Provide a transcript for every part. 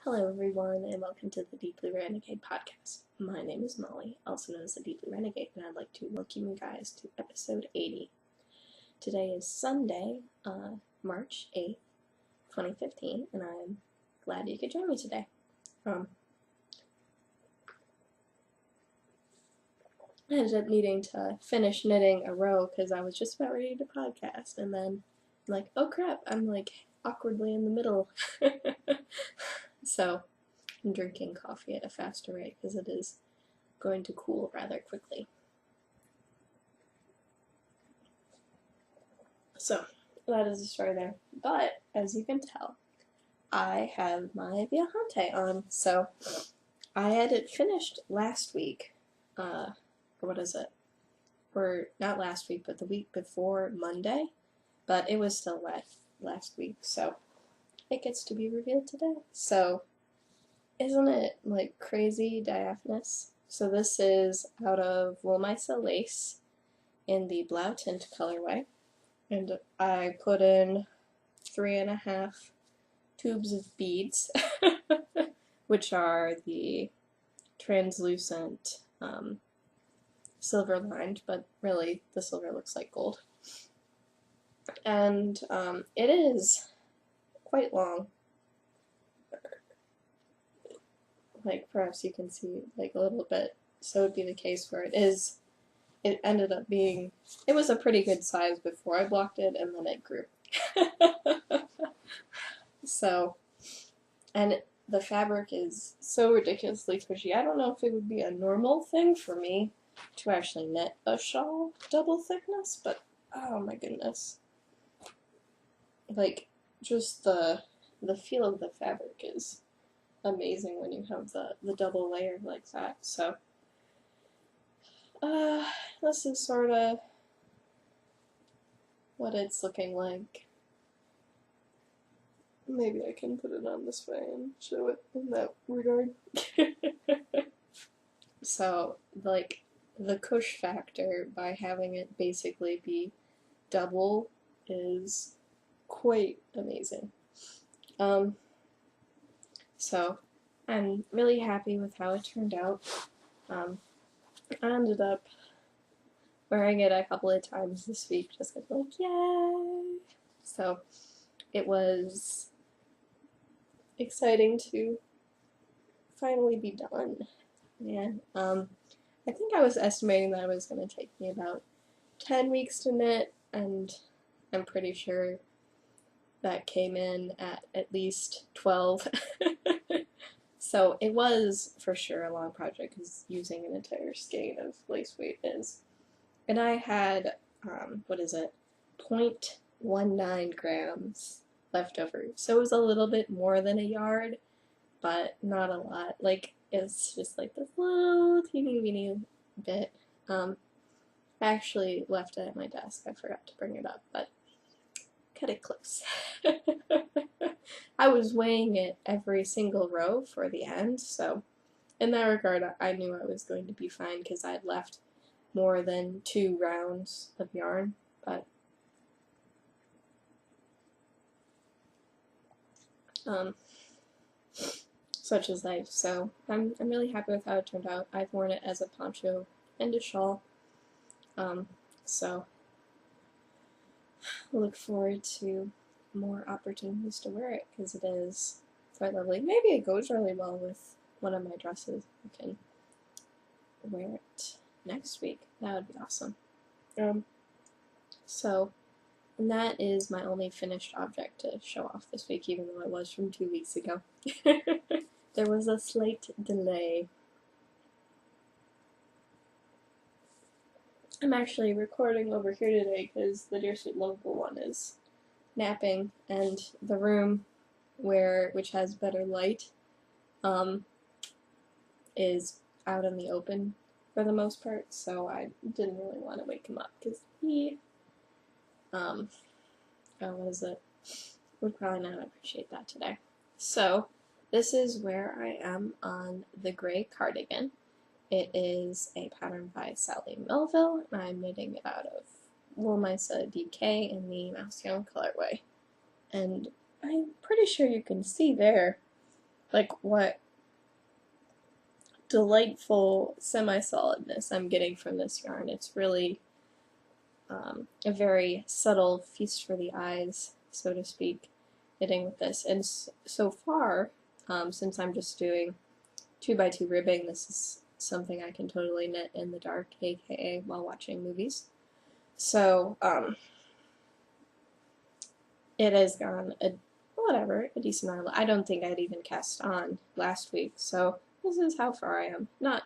Hello everyone and welcome to the Deepbluerenegade podcast. My name is Molly, also known as the Deepbluerenegade, and I'd like to welcome you guys to episode 80. Today is Sunday, March 8th, 2015, and I'm glad you could join me today. I ended up needing to finish knitting a row because I was just about ready to podcast, and then I'm like, oh crap, I'm like awkwardly in the middle. So I'm drinking coffee at a faster rate because it is going to cool rather quickly. So that is the story there. But as you can tell, I have my viajante on. So I had it finished last week. What is it? Or not last week, but the week before Monday. But it was still last week, so it gets to be revealed today. So isn't it like crazy diaphanous? So this is out of Woolmisa lace in the Blau Tint colorway, and I put in 3.5 tubes of beads, which are the translucent silver lined, but really the silver looks like gold. And it is quite long. Like perhaps you can see like a little bit, so it would be the case where it ended up being, it was a pretty good size before I blocked it, and then it grew. So, and the fabric is so ridiculously squishy. I don't know if it would be a normal thing for me to actually knit a shawl double thickness, but oh my goodness. Like, just the feel of the fabric is amazing when you have the double layer like that. So this is sort of what it's looking like. Maybe I can put it on this way and show it in that regard. So like the cush factor by having it basically be double is quite amazing. So I'm really happy with how it turned out. I ended up wearing it a couple of times this week just because, like, yay! So it was exciting to finally be done. Yeah. I think I was estimating that it was going to take me about 10 weeks to knit, and I'm pretty sure that came in at least 12. So it was for sure a long project because using an entire skein of lace weight is. And I had, 0.19 grams left over. So it was a little bit more than a yard, but not a lot. Like, it's just like this little teeny weeny bit. I actually left it at my desk. I forgot to bring it up, but cut it close. I was weighing it every single row for the end, so in that regard I knew I was going to be fine because I'd left more than 2 rounds of yarn, but such is life. So I'm really happy with how it turned out. I've worn it as a poncho and a shawl, so I look forward to more opportunities to wear it because it is quite lovely. Maybe it goes really well with one of my dresses. I can wear it next week. That would be awesome. So, and that is my only finished object to show off this week, even though it was from 2 weeks ago. There was a slight delay. I'm actually recording over here today because the Dear Sweet Local one is napping, and the room which has better light is out in the open for the most part, so I didn't really want to wake him up because he would probably not appreciate that today. So this is where I am on the gray cardigan. It is a pattern by Sally Melville, and I'm knitting it out of Woolmisa DK in the Mouse Young colorway. And I'm pretty sure you can see there like what delightful semi-solidness I'm getting from this yarn. It's really a very subtle feast for the eyes, so to speak, knitting with this. And so far, since I'm just doing 2x2 ribbing, this is something I can totally knit in the dark, aka while watching movies. So, it has gone a decent amount. I don't think I'd even cast on last week, so this is how far I am. Not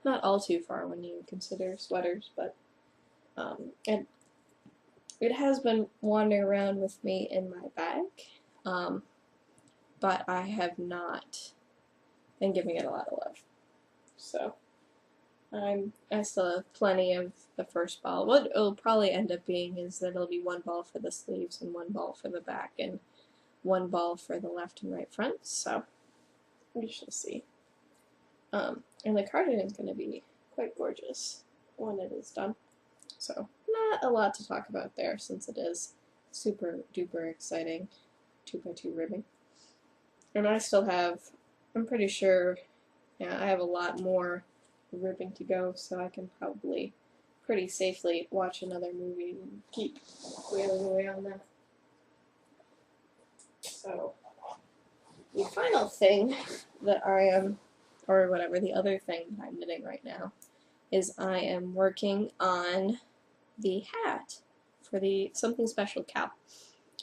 all too far when you consider sweaters, but it has been wandering around with me in my bag, but I have not been giving it a lot of love. So I still have plenty of the first ball. What it'll probably end up being is that it'll be one ball for the sleeves and one ball for the back and one ball for the left and right fronts. So we shall see. And the cardigan is going to be quite gorgeous when it is done. So not a lot to talk about there since it is super duper exciting 2x2 ribbing. And I still have, I'm pretty sure, yeah, I have a lot more ribbing to go, so I can probably pretty safely watch another movie and keep wailing away on that. So the final thing that I am, or whatever, the other thing that I'm knitting right now is I am working on the hat for the Something Special cow.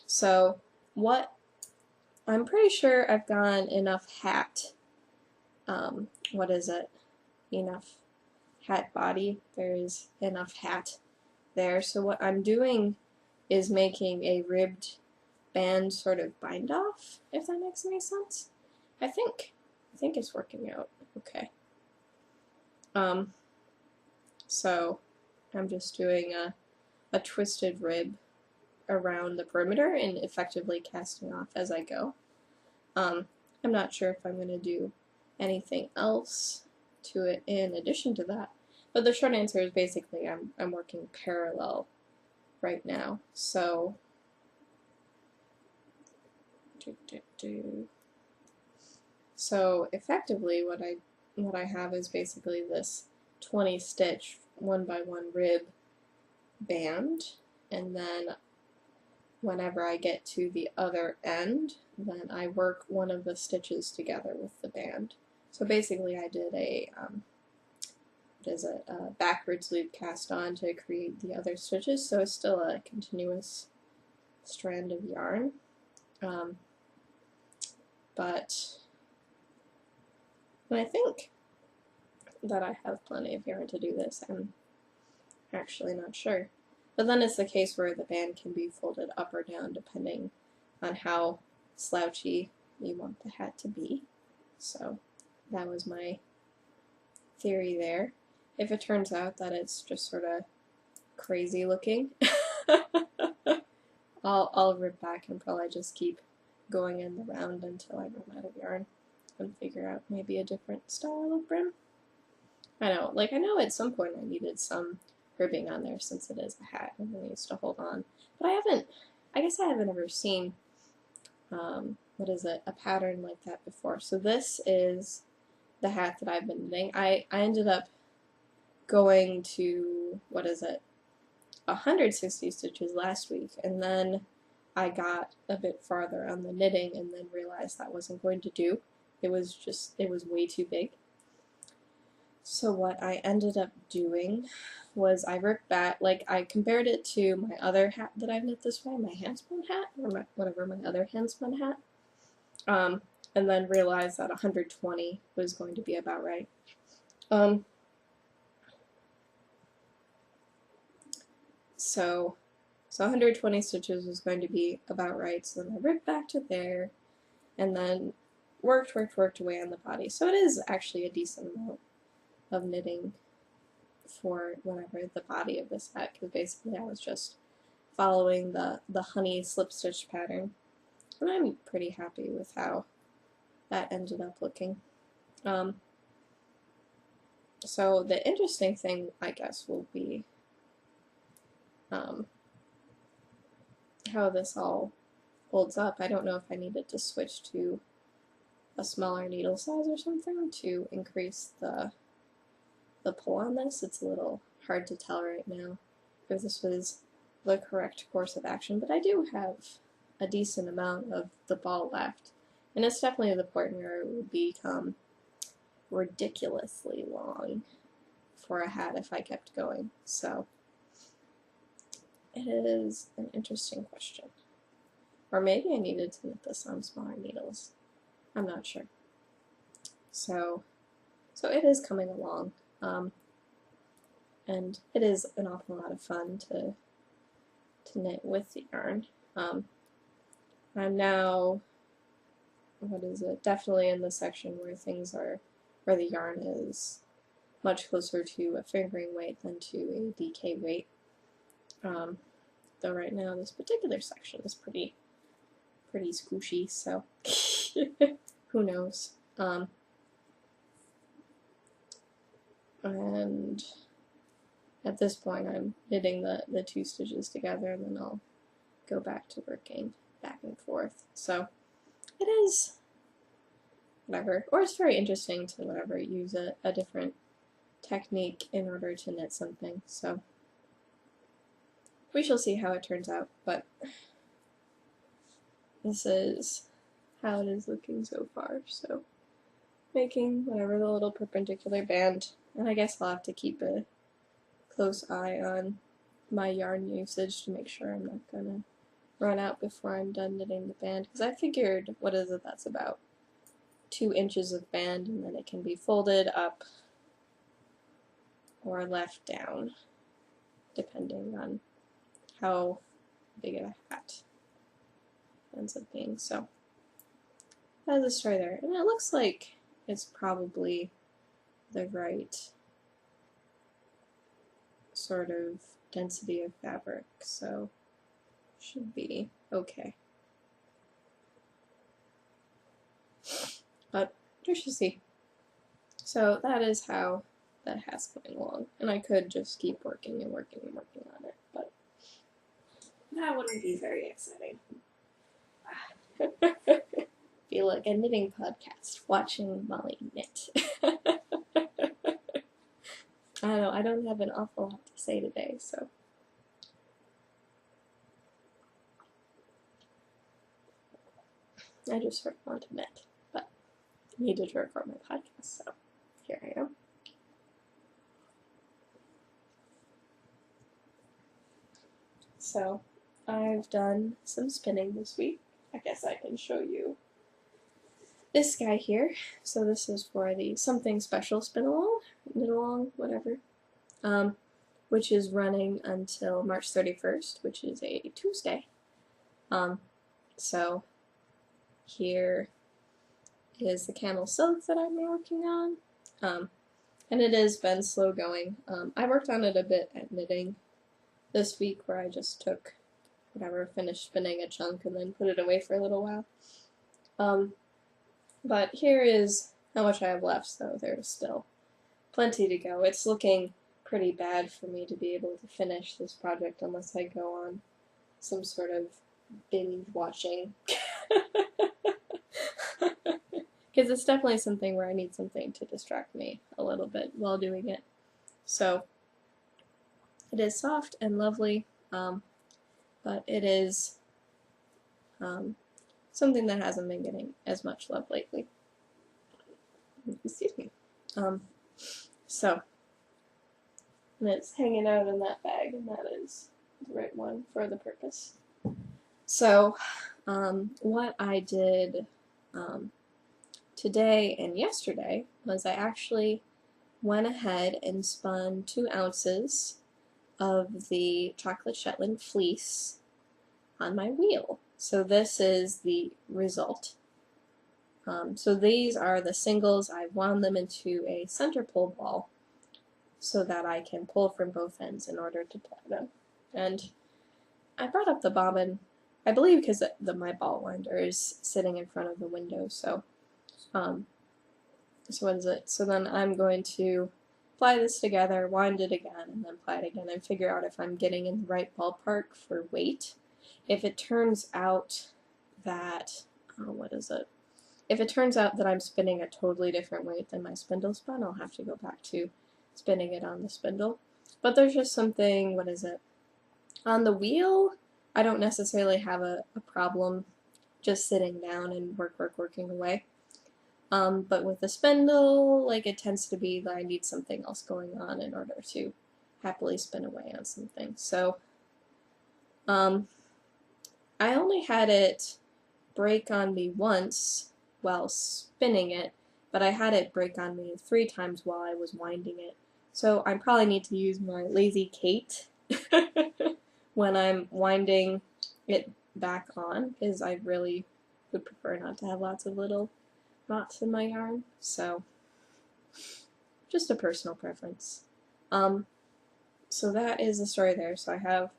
So I'm pretty sure I've gotten enough hat, enough hat body, there is enough hat there. So what I'm doing is making a ribbed band sort of bind off, if that makes any sense. I think it's working out okay. So I'm just doing a twisted rib around the perimeter and effectively casting off as I go. I'm not sure if I'm going to do anything else to it in addition to that, but the short answer is basically I'm working parallel right now. So so effectively what I have is basically this 20 stitch 1x1 rib band, and then whenever I get to the other end, then I work one of the stitches together with the band. So basically I did a backwards loop cast on to create the other stitches, so it's still a continuous strand of yarn. But I think that I have plenty of yarn to do this. I'm actually not sure. But then it's the case where the band can be folded up or down depending on how slouchy you want the hat to be. So that was my theory there. If it turns out that it's just sort of crazy looking, I'll rip back and probably just keep going in the round until I run out of yarn and figure out maybe a different style of brim. I know at some point I needed some ribbing on there since it is a hat and it needs to hold on. But I guess I haven't ever seen, a pattern like that before. So this is the hat that I've been knitting. I ended up going to, 160 stitches last week, and then I got a bit farther on the knitting and then realized that wasn't going to do. It was way too big. So what I ended up doing was I ripped back, I compared it to my other hat that I've knit this way, my handspun hat, or my other handspun hat, and then realized that 120 was going to be about right. So 120 stitches was going to be about right, so then I ripped back to there, and then worked away on the body. So it is actually a decent amount of knitting for the body of this hat, because basically I was just following the honey slip stitch pattern, and I'm pretty happy with how that ended up looking. So the interesting thing, I guess, will be how this all holds up. I don't know if I needed to switch to a smaller needle size or something to increase the pull on this. It's a little hard to tell right now if this was the correct course of action, but I do have a decent amount of the ball left, and it's definitely the point where it would become ridiculously long for a hat if I kept going. So it is an interesting question. Or maybe I needed to knit this on smaller needles. I'm not sure. So it is coming along, and it is an awful lot of fun to knit with the yarn. I'm now, definitely in the section where where the yarn is much closer to a fingering weight than to a DK weight. Though right now this particular section is pretty squishy, so who knows. And at this point I'm knitting the two stitches together, and then I'll go back to working back and forth. So it is whatever, or it's very interesting to use a different technique in order to knit something. So we shall see how it turns out, but this is how it is looking so far. So making the little perpendicular band, and I guess I'll have to keep a close eye on my yarn usage to make sure I'm not gonna run out before I'm done knitting the band, because I figured, that's about 2 inches of band, and then it can be folded up or left down depending on how big of a hat ends up being. So that's the story there, and it looks like it's probably the right sort of density of fabric, so should be okay. But we shall see. So that is how that hat's coming along, and I could just keep working and working and working on it, but that wouldn't be very exciting. Feel like a knitting podcast, watching Molly knit. I don't know, I don't have an awful lot to say today, so. I just sort of want to knit, but I needed to record my podcast, so here I am. So, I've done some spinning this week. I guess I can show you this guy here. So this is for the Something Special Spin Along, Knit Along, whatever, which is running until March 31st, which is a Tuesday. So here is the camel silk that I've been working on, and it has been slow going. I worked on it a bit at knitting this week, where I just took finished spinning a chunk and then put it away for a little while. But here is how much I have left, so there's still plenty to go. It's looking pretty bad for me to be able to finish this project unless I go on some sort of binge watching. Because it's definitely something where I need something to distract me a little bit while doing it. So it is soft and lovely, but it is something that hasn't been getting as much love lately. Excuse me. So, and it's hanging out in that bag, and that is the right one for the purpose. So, what I did today and yesterday was I actually went ahead and spun 2 ounces of the chocolate Shetland fleece on my wheel. So this is the result. So these are the singles. I wound them into a center pull ball so that I can pull from both ends in order to ply them. And I brought up the bobbin, I believe because my ball winder is sitting in front of the window, so what is it? So then I'm going to ply this together, wind it again, and then ply it again, and figure out if I'm getting in the right ballpark for weight. If it turns out that, what is it? if it turns out that I'm spinning a totally different weight than my spindle spun, I'll have to go back to spinning it on the spindle. But there's just something, what is it? On the wheel, I don't necessarily have a problem just sitting down and working away. But with the spindle, like, it tends to be that I need something else going on in order to happily spin away on something. So, I only had it break on me once while spinning it, but I had it break on me 3 times while I was winding it. So I probably need to use my Lazy Kate when I'm winding it back on, because I really would prefer not to have lots of little knots in my yarn. So just a personal preference. So that is the story there. So I have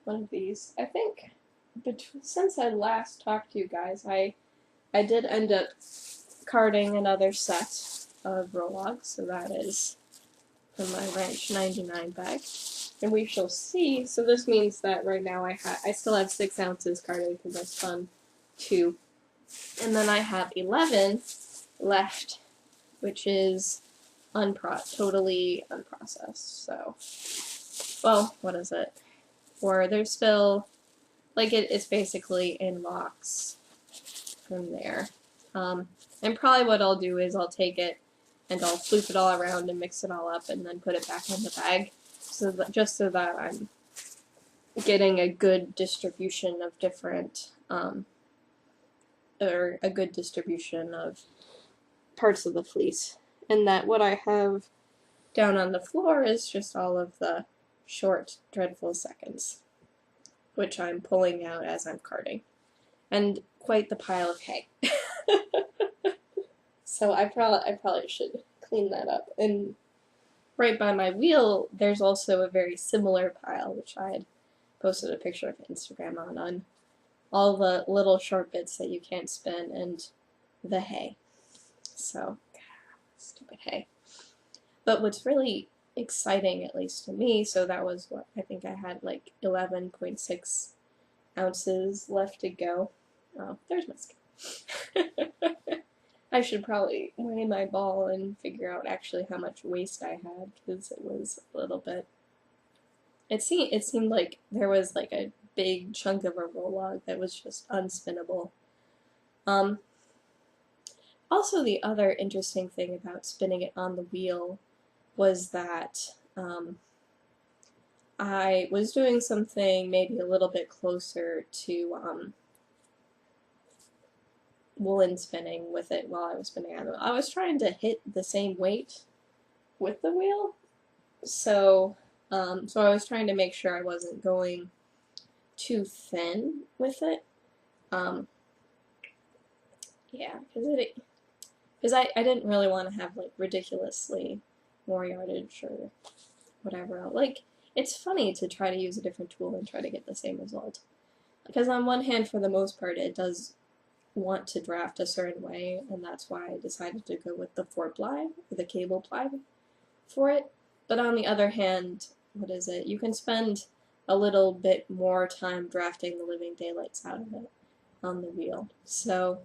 one of these. I think since I last talked to you guys, I did end up carding another set of Rologs, so that is from my Ranch 99 bag. And we shall see. So this means that right now I still have 6 ounces carded because I spun 2. And then I have 11 left, which is totally unprocessed. So, well, what is it? Or there's still, like, it's basically in rocks from there. And probably what I'll do is I'll take it and I'll flip it all around and mix it all up and then put it back in the bag, just so that I'm getting a good distribution of different, or a good distribution of parts of the fleece. And that what I have down on the floor is just all of the short, dreadful seconds, which I'm pulling out as I'm carding. And quite the pile of hay. So I probably should clean that up. And right by my wheel, there's also a very similar pile, which I had posted a picture of Instagram on all the little short bits that you can't spin and the hay. So, stupid hay. But what's really exciting, at least to me, so that was what I think I had like 11.6 ounces left to go. Oh, there's my scale. I should probably weigh my ball and figure out actually how much waste I had, because it was a little bit. It seemed like there was like a big chunk of a Rolog that was just unspinnable. Also, the other interesting thing about spinning it on the wheel was that I was doing something maybe a little bit closer to woolen spinning with it while I was spinning on it. I was trying to hit the same weight with the wheel, so I was trying to make sure I wasn't going too thin with it. Yeah, because I didn't really want to have like ridiculously more yardage or whatever else. Like, it's funny to try to use a different tool and try to get the same result. Because on one hand, for the most part, it does want to draft a certain way, and that's why I decided to go with the 4-ply, or the cable ply for it. But on the other hand, what is it? You can spend a little bit more time drafting the living daylights out of it on the wheel. So,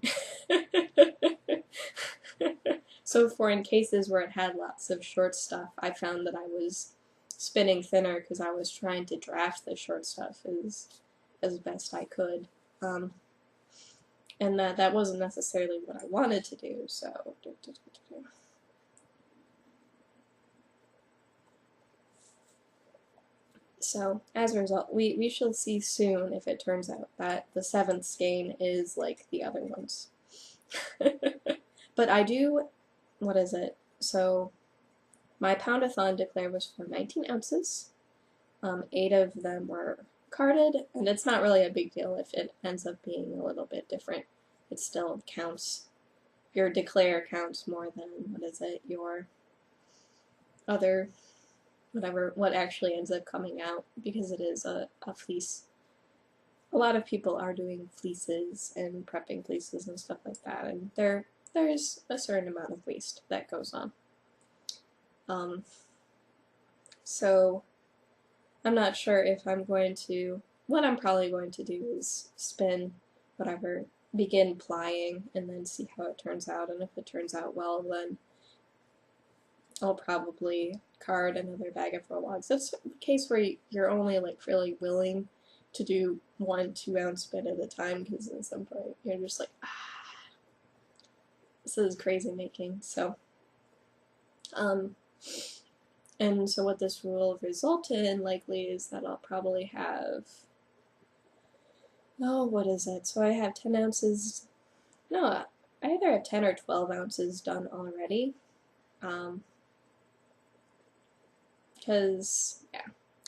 so for in cases where it had lots of short stuff, I found that I was spinning thinner because I was trying to draft the short stuff as best I could. And that wasn't necessarily what I wanted to do, so. So, as a result, we shall see soon if it turns out that the 7th skein is like the other ones. But I do, what is it? So, my pound-a-thon declare was for 19 ounces. 8 of them were carded, and it's not really a big deal if it ends up being a little bit different. It still counts. Your declare counts more than, what is it, your other, whatever, what actually ends up coming out, because it is a fleece. A lot of people are doing fleeces and prepping fleeces and stuff like that, and there's a certain amount of waste that goes on. So I'm not sure if I'm going to, what I'm probably going to do is spin whatever begin plying and then see how it turns out, and if it turns out well, then I'll probably card another bag of roll-logs. That's the case where you're only like really willing to do 1 2 ounce spin at a time, because at some point you're just like, this is crazy making. So and so what this will result in likely is that I'll probably have, what is it? So I have 10 ounces, no, I either have 10 or 12 ounces done already. Because, yeah,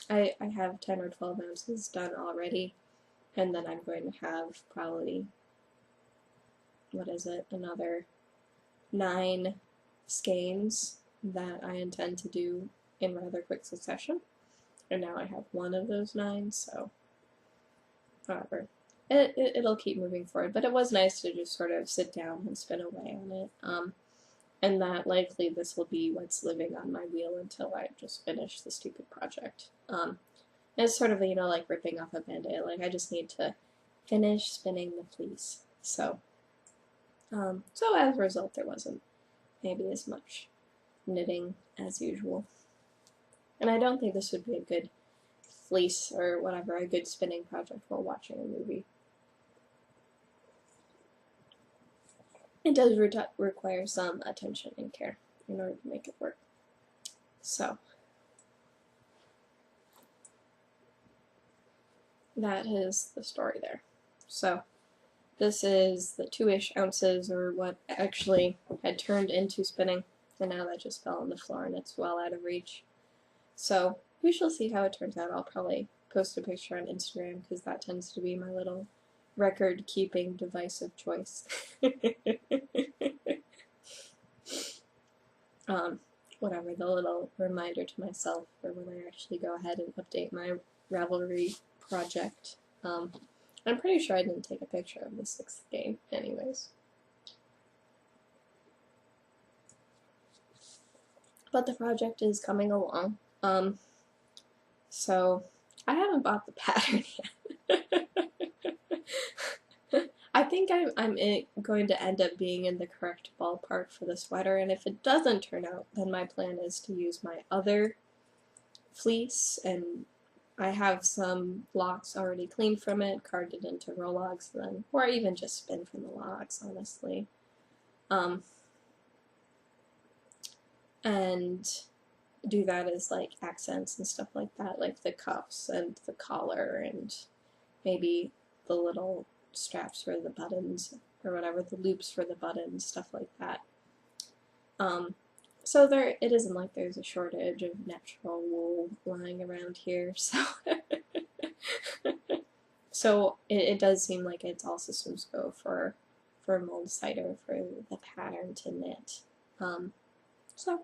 I have 10 or 12 ounces done already, and then I'm going to have probably, another 9 skeins that I intend to do in rather quick succession. And now I have 1 of those 9, so however, it'll keep moving forward. But it was nice to just sort of sit down and spin away on it. And that likely this will be what's living on my wheel until I just finish the stupid project. And it's sort of, like ripping off a band-aid. Like, I just need to finish spinning the fleece. So as a result, there wasn't maybe as much knitting as usual. And I don't think this would be a good fleece or whatever, a good spinning project while watching a movie. It does require some attention and care in order to make it work. So, that is the story there. So, this is the 2-ish ounces, or what actually had turned into spinning, and now that just fell on the floor and it's well out of reach. So, we shall see how it turns out. I'll probably post a picture on Instagram, because that tends to be my little record-keeping device of choice. Whatever, the little reminder to myself for when I actually go ahead and update my Ravelry project. I'm pretty sure I didn't take a picture of the 6th game anyways. But the project is coming along. So I haven't bought the pattern yet. I think I'm going to end up being in the correct ballpark for the sweater, and if it doesn't turn out, then my plan is to use my other fleece, and I have some locks already cleaned from it, carded into roll-logs then, or even just spin from the locks, honestly. And do that as like accents and stuff like that, like the cuffs and the collar and maybe the little straps for the buttons or whatever, the loops for the buttons, stuff like that. So it isn't like there's a shortage of natural wool lying around here, so so it does seem like it's all systems go for mold cider for the pattern to knit. So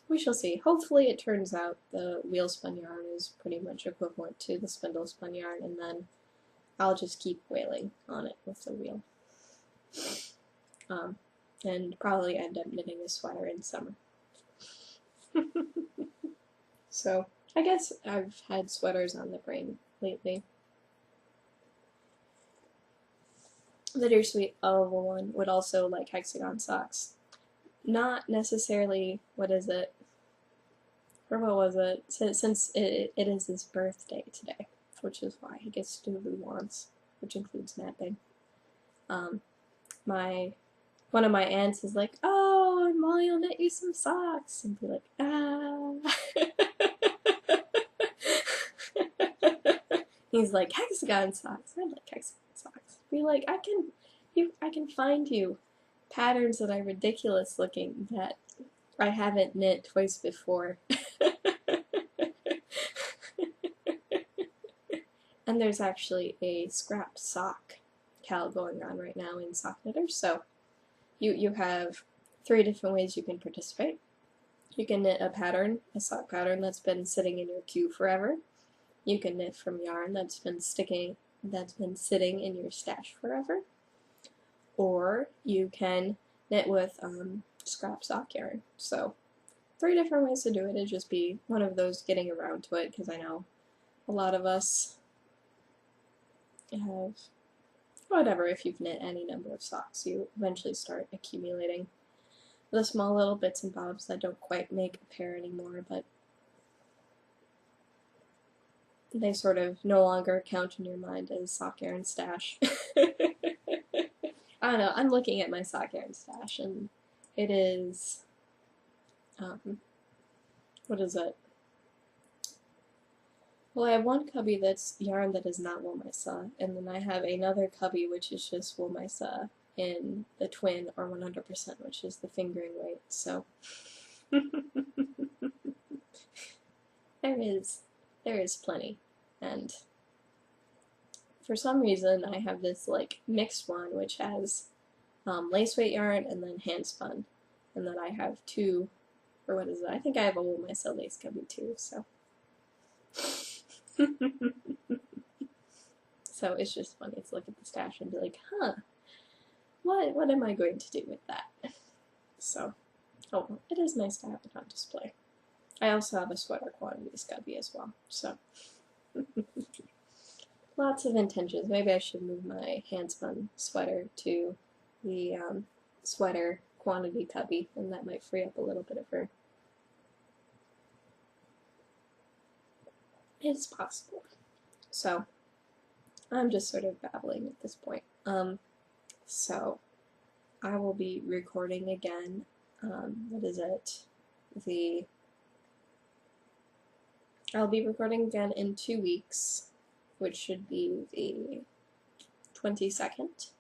we shall see. Hopefully it turns out the wheel spun yarn is pretty much equivalent to the spindle spun yarn, and then I'll just keep wailing on it with the wheel. And probably end up knitting a sweater in summer. So, I guess I've had sweaters on the brain lately. The Dear Sweet Oval one would also like hexagon socks. Not necessarily, what is it? Or what was it? Since it is his birthday today, which is why he gets to do what he wants, which includes napping. One of my aunts is like, "Oh, Molly will knit you some socks," and be like, "Ah." He's like, "Hexagon socks. I like hexagon socks." Be like, I can find you patterns that are ridiculous looking that I haven't knit twice before. And there's actually a scrap sock cal going on right now in Sock Knitters, so you have 3 different ways you can participate. You can knit a pattern, a sock pattern that's been sitting in your queue forever. You can knit from yarn that's been sitting in your stash forever. Or you can knit with scrap sock yarn. So 3 different ways to do it. It'd just be one of those getting around to it, because I know a lot of us have whatever, if you've knit any number of socks, you eventually start accumulating the small little bits and bobs that don't quite make a pair anymore, but they sort of no longer count in your mind as sock yarn stash. I don't know, I'm looking at my sock yarn stash, and it is, what is it? Well, I have one cubby that's yarn that is not wool-mysa, and then I have another cubby which is just wool-mysa in the twin or 100%, which is the fingering weight, so there is plenty. And for some reason I have this like mixed one which has lace weight yarn and then hand spun, and then I have two, or what is it? I think I have a wool-mysa lace cubby too, so so it's just funny to look at the stash and be like, huh, what am I going to do with that? So, oh, it is nice to have it on display. I also have a sweater quantities cubby as well, so lots of intentions. Maybe I should move my hand-spun sweater to the sweater quantity cubby, and that might free up a little bit of her. It's possible. So, I'm just sort of babbling at this point. So, I will be recording again, what is it? I'll be recording again in 2 weeks, which should be the 22nd.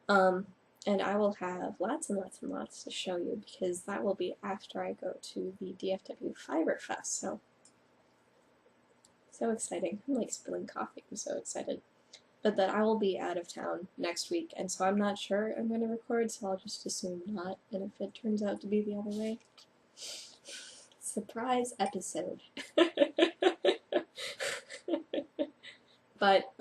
And I will have lots and lots and lots to show you, because that will be after I go to the DFW Fiber Fest, so exciting. I'm like spilling coffee, I'm so excited. But that I will be out of town next week, and so I'm not sure I'm going to record, so I'll just assume not, and if it turns out to be the other way, surprise episode. But,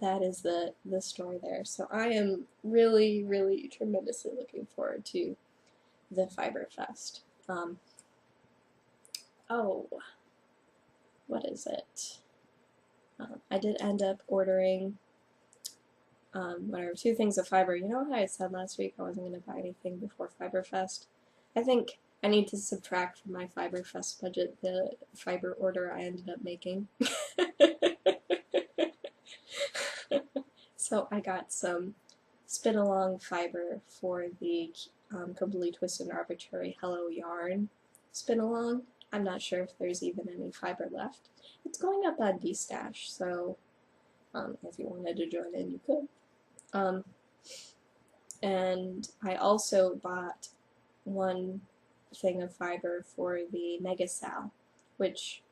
that is the story there. So I am really, really tremendously looking forward to the Fiber Fest. Oh, what is it? I did end up ordering, whatever, 2 things of fiber. You know how I said last week I wasn't going to buy anything before Fiber Fest? I think I need to subtract from my Fiber Fest budget the fiber order I ended up making. So I got some spin-along fiber for the Completely Twisted and Arbitrary Hello Yarn spin-along. I'm not sure if there's even any fiber left. It's going up on D-Stash, so if you wanted to join in, you could. And I also bought 1 thing of fiber for the Mega Sal, which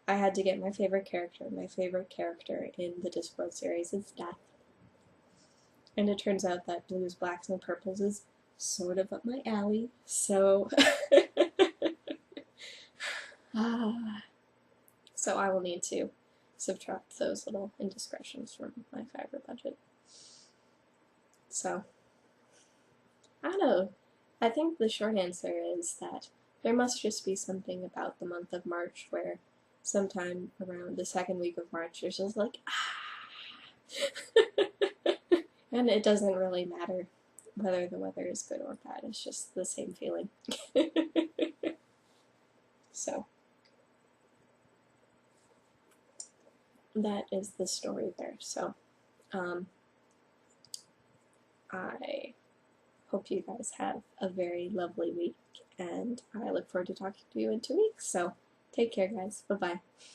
I had to get my favorite character. My favorite character in the Discworld series is Death. And it turns out that blues, blacks, and purples is sort of up my alley, so so I will need to subtract those little indiscretions from my fiber budget. So, I don't know. I think the short answer is that there must just be something about the month of March where sometime around the 2nd week of March there's just like, and it doesn't really matter whether the weather is good or bad, it's just the same feeling. So, that is the story there. So, I hope you guys have a very lovely week, and I look forward to talking to you in 2 weeks. So, take care, guys. Bye-bye.